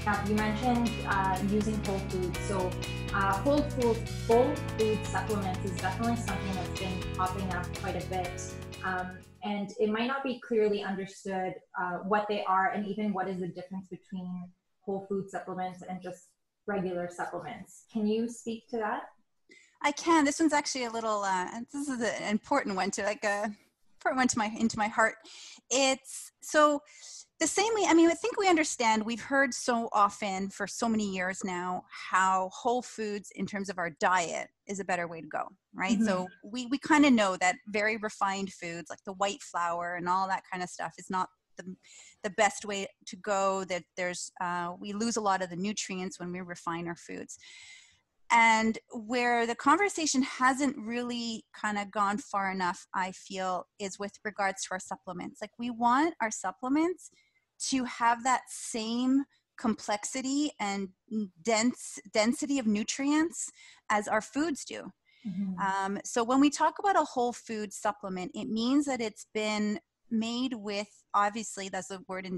Now, you mentioned using whole foods. So whole food supplements is definitely something that's been popping up quite a bit. And it might not be clearly understood what they are and even what is the difference between whole food supplements and just regular supplements. Can you speak to that? I can. This one's actually a little. This is an important one to important one to into my heart. It's so the same way. I mean, I think we understand. We've heard so often for so many years now how whole foods, in terms of our diet, is a better way to go, right? Mm-hmm. So we kind of know that very refined foods like the white flour and all that kind of stuff is not the best way to go. That there's we lose a lot of the nutrients when we refine our foods. And where the conversation hasn't really kind of gone far enough, I feel, is with regards to our supplements. Like, we want our supplements to have that same complexity and density of nutrients as our foods do. Mm-hmm. So when we talk about a whole food supplement, it means that it's been made with, obviously, that's the word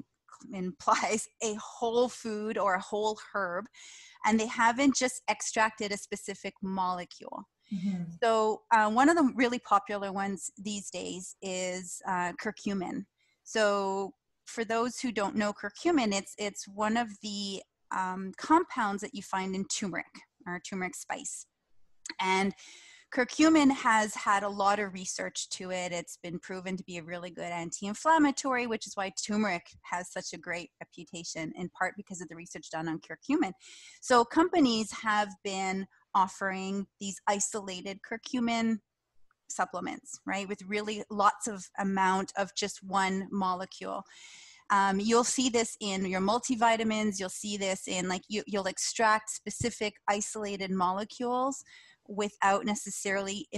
implies, a whole food or a whole herb, and they haven't just extracted a specific molecule. Mm-hmm. So one of the really popular ones these days is curcumin. So for those who don't know curcumin, it's one of the compounds that you find in turmeric or turmeric spice. And curcumin has had a lot of research to it. It's been proven to be a really good anti-inflammatory, which is why turmeric has such a great reputation, in part because of the research done on curcumin. So companies have been offering these isolated curcumin supplements, right, with really lots of amount of just one molecule. You'll see this in your multivitamins. You'll see this in, like, you'll extract specific isolated molecules without necessarily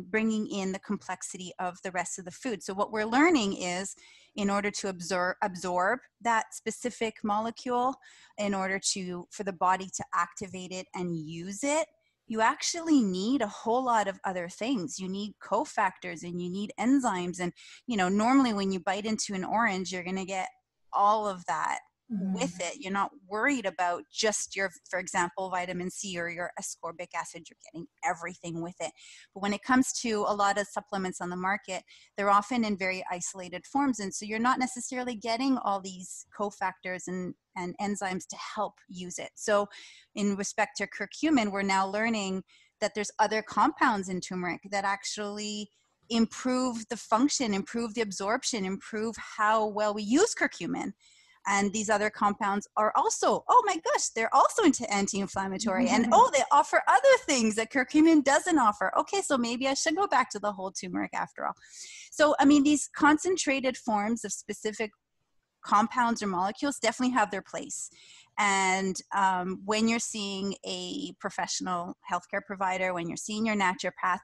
bringing in the complexity of the rest of the food. So what we're learning is, in order to absorb that specific molecule, in order for the body to activate it and use it, you actually need a whole lot of other things. You need cofactors and you need enzymes. And, normally when you bite into an orange, you're going to get all of that with it. You're not worried about just your, for example, vitamin C or your ascorbic acid. You're getting everything with it. But when it comes to a lot of supplements on the market, they're often in very isolated forms. And so you're not necessarily getting all these cofactors and enzymes to help use it. So in respect to curcumin, we're now learning that there's other compounds in turmeric that actually improve the function, improve the absorption, improve how well we use curcumin. And these other compounds are also, oh my gosh, they're also anti-inflammatory. And they offer other things that curcumin doesn't offer. Okay, so maybe I should go back to the whole turmeric after all. So, I mean, these concentrated forms of specific compounds or molecules definitely have their place. And when you're seeing a professional healthcare provider, when you're seeing your naturopath,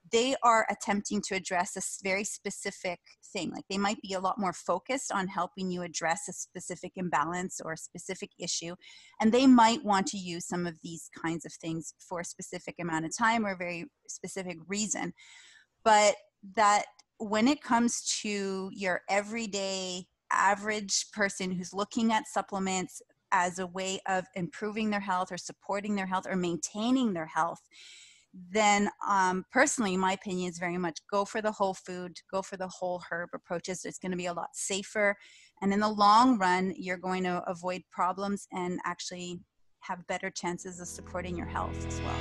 they are attempting to address a very specific thing. Like, they might be a lot more focused on helping you address a specific imbalance or a specific issue. And they might want to use some of these kinds of things for a specific amount of time or a very specific reason. But that when it comes to your everyday average person who's looking at supplements as a way of improving their health or supporting their health or maintaining their health, then personally, my opinion is very much go for the whole food, go for the whole herb approaches. It's going to be a lot safer. And in the long run, you're going to avoid problems and actually have better chances of supporting your health as well.